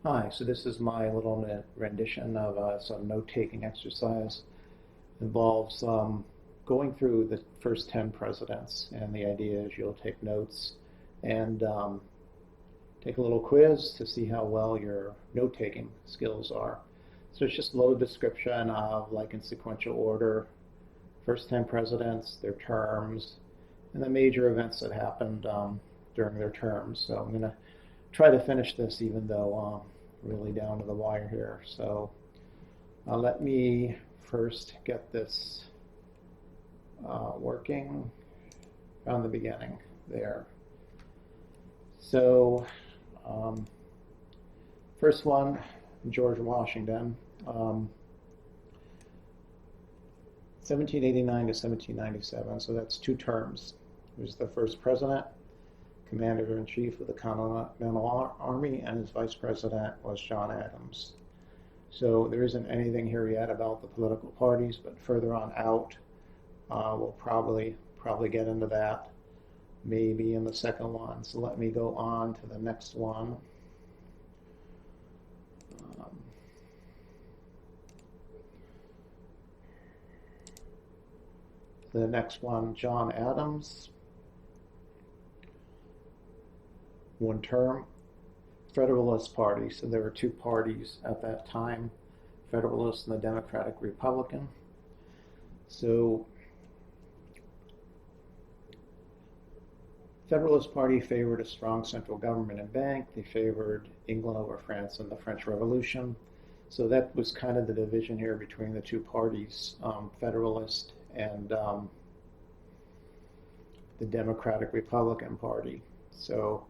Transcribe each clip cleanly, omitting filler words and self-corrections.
Hi, so this is my little rendition of some note-taking exercise. Involves going through the first 10 presidents, and the idea is you'll take notes and take a little quiz to see how well your note-taking skills are. So it's just a little description of, like in sequential order, first 10 presidents, their terms, and the major events that happened during their terms. So I'm going to try to finish this even though really down to the wire here. So let me first get this working from the beginning there. So first one, George Washington, 1789 to 1797, so that's 2 terms. He was the first president, commander-in-chief of the Continental Army, and his vice president was John Adams. So there isn't anything here yet about the political parties, but further on out, we'll probably get into that, maybe in the second one. So let me go on to the next one. The next one, John Adams, 1 term, Federalist Party. So there were 2 parties at that time, Federalist and the Democratic Republican. So Federalist Party favored a strong central government and bank. They favored England over France in the French Revolution. So that was kind of the division here between the 2 parties, Federalist and the Democratic Republican Party. So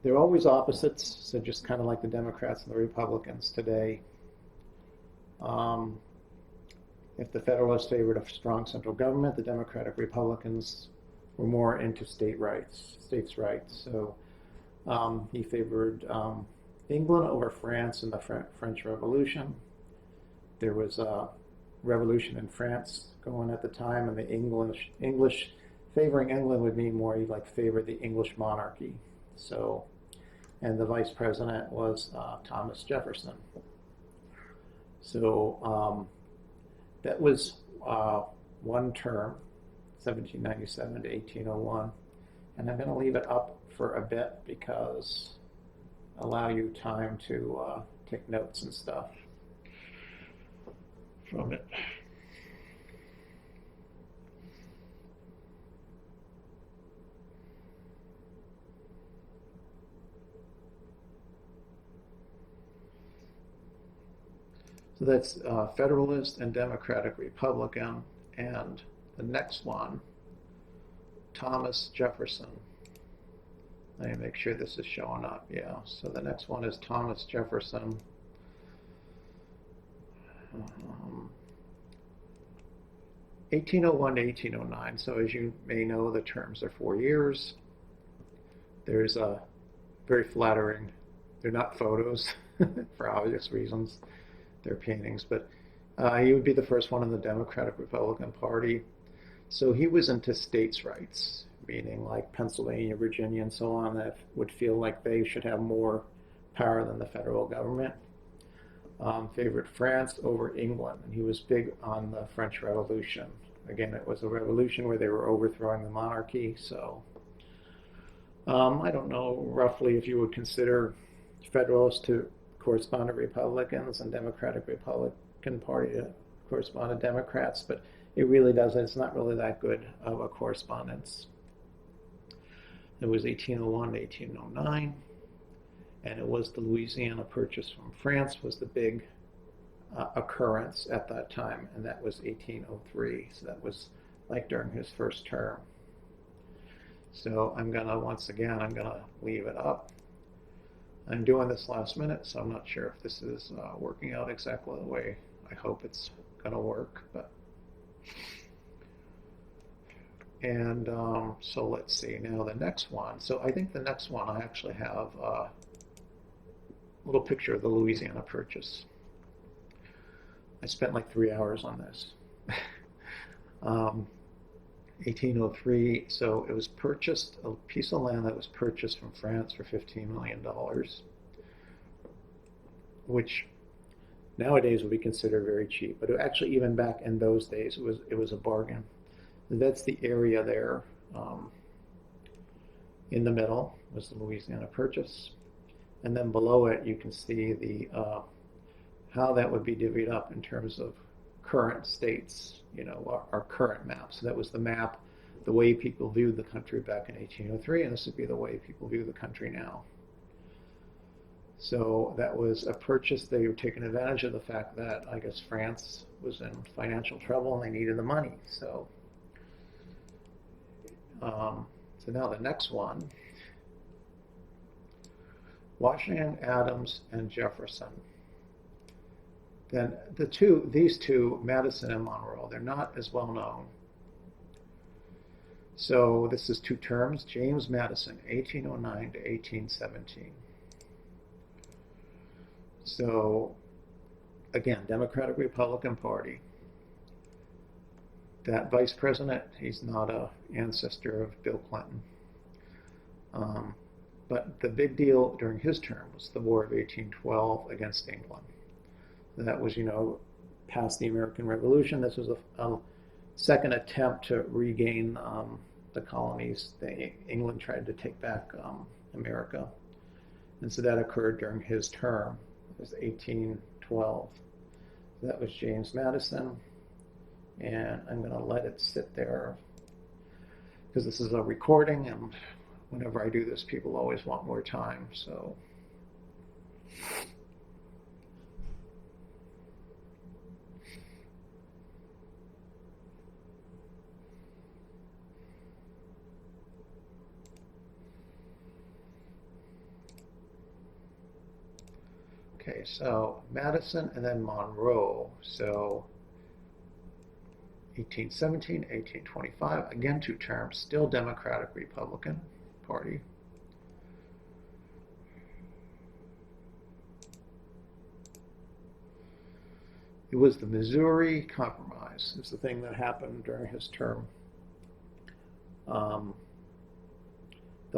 they're always opposites, so just kind of like the Democrats and the Republicans today. If the Federalists favored a strong central government, the Democratic Republicans were more into states' rights. So he favored England over France in the French Revolution. There was a revolution in France going at the time, and the English favoring England would mean more like favored the English monarchy. So, and the vice president was Thomas Jefferson. So that was 1 term, 1797 to 1801. And I'm going to leave it up for a bit because allow you time to take notes and stuff from it. So that's Federalist and Democratic Republican. And the next one, Thomas Jefferson. Let me make sure this is showing up. Yeah, so the next one is Thomas Jefferson. 1801 to 1809. So as you may know, the terms are 4 years. There's a very flattering, they're not photos for obvious reasons. They're paintings, but he would be the first one in the Democratic Republican Party. So he was into states' rights, meaning like Pennsylvania, Virginia, and so on, that would feel like they should have more power than the federal government. Favored France over England, and he was big on the French Revolution. Again, it was a revolution where they were overthrowing the monarchy, so I don't know roughly if you would consider Federalists to correspond to Republicans and Democratic Republican Party to correspond to Democrats, but it really doesn't. It's not really that good of a correspondence. It was 1801 to 1809, and it was the Louisiana Purchase from France was the big occurrence at that time, and that was 1803. So that was like during his first term. So I'm gonna, once again, I'm gonna leave it up. I'm doing this last minute, so I'm not sure if this is working out exactly the way I hope it's gonna work, but. And so let's see, now the next one. So I think the next one I actually have a little picture of the Louisiana Purchase. I spent like 3 hours on this. 1803, so it was a piece of land that was purchased from France for $15 million. which nowadays would be considered very cheap, but actually even back in those days it was a bargain. That's the area there. In the middle was the Louisiana Purchase, and then below it you can see the how that would be divvied up in terms of current states, our current map. So that was the map, the way people viewed the country back in 1803, and this would be the way people view the country now. So that was a purchase. They were taking advantage of the fact that, I guess, France was in financial trouble and they needed the money. So now the next one, Washington, Adams, and Jefferson. Then these two, Madison and Monroe, they're not as well known. So this is two terms, James Madison, 1809 to 1817. So again, Democratic Republican Party. That vice president, he's not an ancestor of Bill Clinton. But the big deal during his term was the War of 1812 against England. That was, past the American Revolution. This was a second attempt to regain the colonies. England tried to take back America. And so that occurred during his term. It was 1812. That was James Madison. And I'm going to let it sit there because this is a recording, and whenever I do this, people always want more time. So okay, so Madison and then Monroe. So 1817, 1825, again two terms, still Democratic Republican Party. It was the Missouri Compromise. It's the thing that happened during his term. The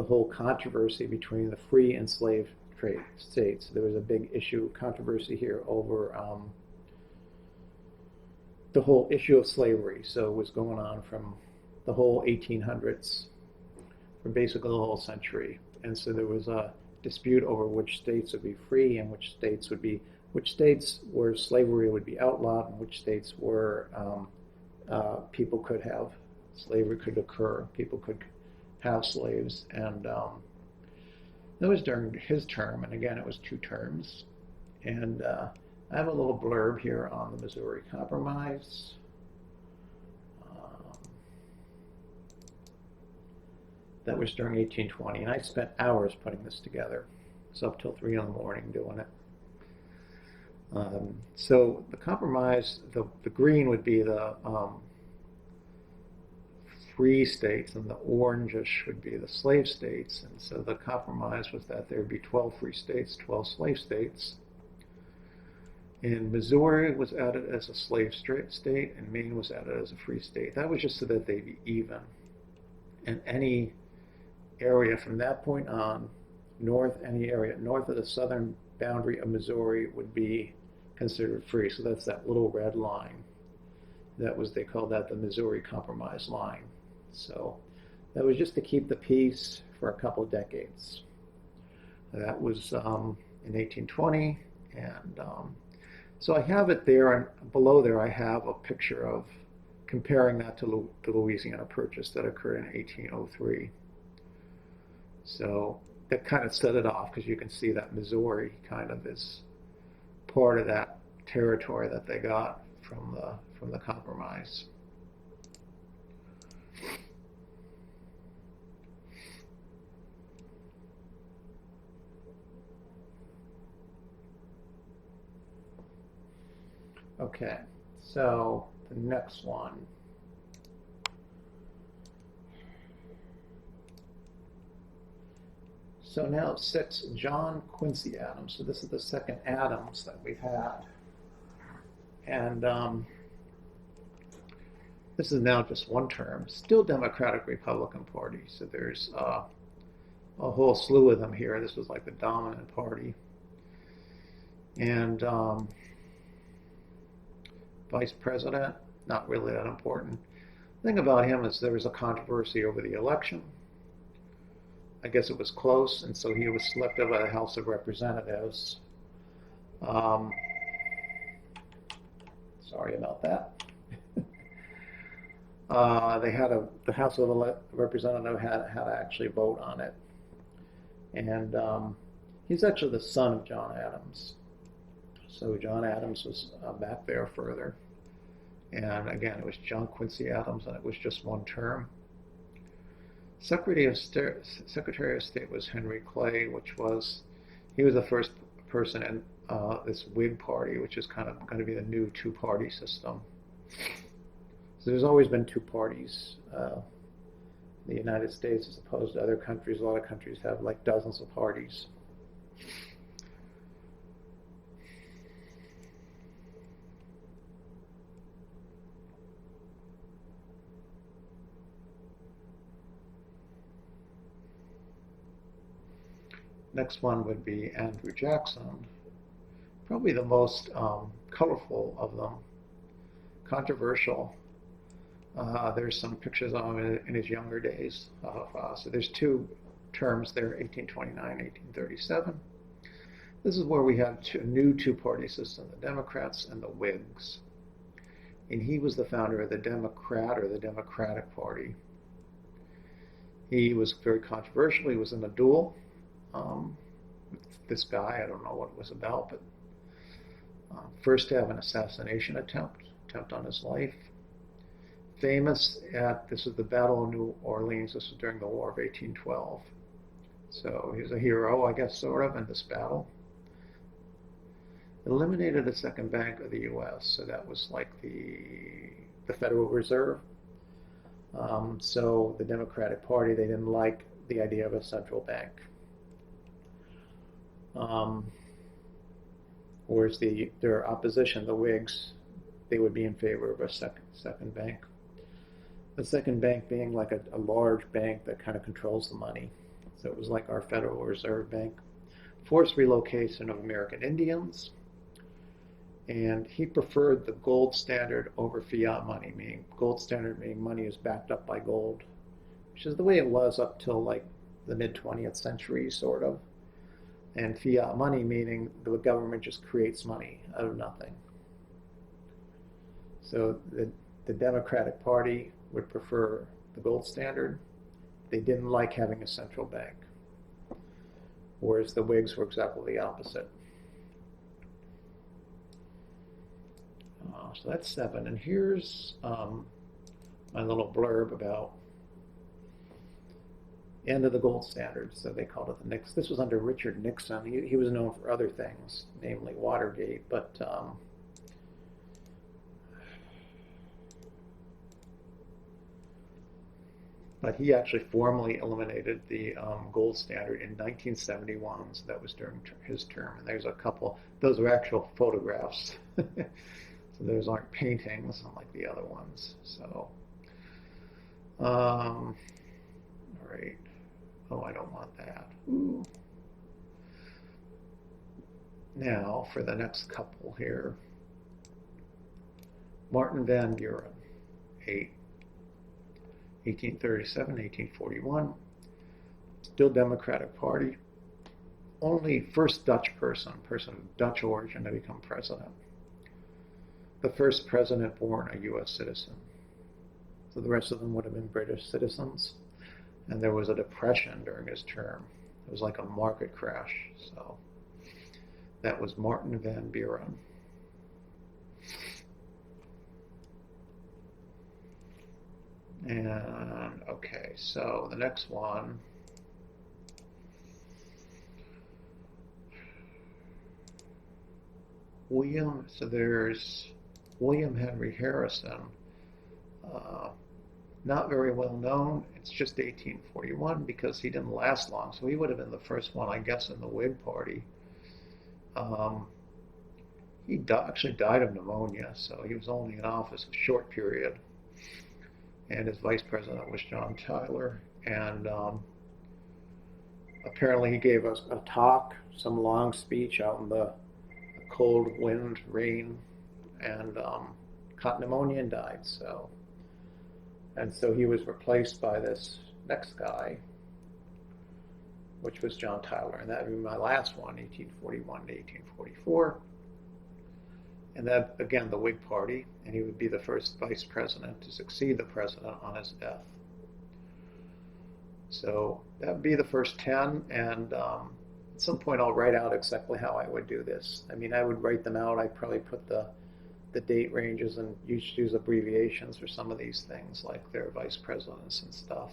whole controversy between the free and slave trade states. There was a big controversy here over the whole issue of slavery. So it was going on from the whole 1800s, for basically the whole century. And so there was a dispute over which states would be free and which states where slavery would be outlawed and which states where people could have, slavery could occur, people could have slaves. And that was during his term, and again, it was two terms. And I have a little blurb here on the Missouri Compromise. That was during 1820, and I spent hours putting this together. It was up till 3 in the morning doing it. So the compromise, the green would be the free states, and the orangish would be the slave states. And so the compromise was that there would be 12 free states, 12 slave states. And Missouri was added as a slave state, and Maine was added as a free state. That was just so that they'd be even. And any area from that point on, any area north of the southern boundary of Missouri would be considered free. So that's that little red line. They called that the Missouri Compromise line. So that was just to keep the peace for a couple of decades. That was in 1820, and so I have it there, and below there I have a picture of comparing that to the Louisiana Purchase that occurred in 1803. So that kind of set it off, because you can see that Missouri kind of is part of that territory that they got from the compromise. Okay, so the next one. So now 6, John Quincy Adams. So this is the second Adams that we've had. And this is now just one term, still Democratic Republican Party. So there's a whole slew of them here. This was like the dominant party. And vice president, not really that important. The thing about him is there was a controversy over the election. I guess it was close, and so he was selected by the House of Representatives. Um, sorry about that. The House of Representatives had to actually vote on it, and he's actually the son of John Adams. So John Adams was back there further, and again, it was John Quincy Adams, and it was just one term. Secretary of State was Henry Clay, he was the first person in this Whig party, which is kind of going to be the new two-party system. So there's always been two parties. The United States, as opposed to other countries, a lot of countries have like dozens of parties. Next one would be Andrew Jackson, probably the most colorful of them, controversial. There's some pictures of him in his younger days. So there's two terms there, 1829, 1837. This is where we have a new two-party system, the Democrats and the Whigs. And he was the founder of the Democrat or the Democratic Party. He was very controversial. He was in a duel with this guy. I don't know what it was about, but first to have an assassination attempt on his life. Famous this is the Battle of New Orleans. This was during the War of 1812. So he was a hero, I guess, sort of, in this battle. Eliminated the second bank of the U.S., so that was like the Federal Reserve. So the Democratic Party, they didn't like the idea of a central bank. Whereas their opposition, the Whigs, they would be in favor of a second bank. The second bank being like a large bank that kind of controls the money. So it was like our Federal Reserve Bank. Forced relocation of American Indians. And he preferred the gold standard over fiat money, meaning gold standard meaning money is backed up by gold, which is the way it was up till like the mid-20th century, sort of. And fiat money meaning the government just creates money out of nothing. So the Democratic Party would prefer the gold standard. They didn't like having a central bank, whereas the Whigs were exactly the opposite. So that's 7. And here's my little blurb about end of the gold standard. So they called it the Nixon. This was under Richard Nixon. He was known for other things, namely Watergate, but he actually formally eliminated the gold standard in 1971. So that was during his term. And there's a couple. Those are actual photographs. So those aren't paintings like the other ones. So, all right. Oh, I don't want that. Ooh. Now for the next couple here. Martin Van Buren, 1837, 1841. Still Democratic Party. Only first Dutch person of Dutch origin to become president. The first president born a U.S. citizen. So the rest of them would have been British citizens. And there was a depression during his term. It was like a market crash. So that was Martin Van Buren. And okay, so the next one. So there's William Henry Harrison, not very well known. It's just 1841 because he didn't last long. So he would have been the first one, I guess, in the Whig Party. He actually died of pneumonia, so he was only in office a short period. And his vice president was John Tyler. And apparently he gave us a talk, some long speech out in the cold, wind, rain, and caught pneumonia and died. So he was replaced by this next guy, which was John Tyler, and that would be my last one, 1841 to 1844. And that, again, the Whig Party, and he would be the first vice president to succeed the president on his death. So that would be the first 10, and at some point I'll write out exactly how I would do this. I mean, I would write them out. I'd probably put the date ranges and use abbreviations for some of these things, like their vice presidents and stuff.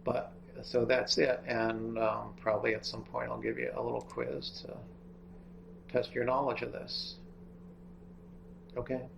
But so that's it, and probably at some point I'll give you a little quiz to test your knowledge of this. Okay.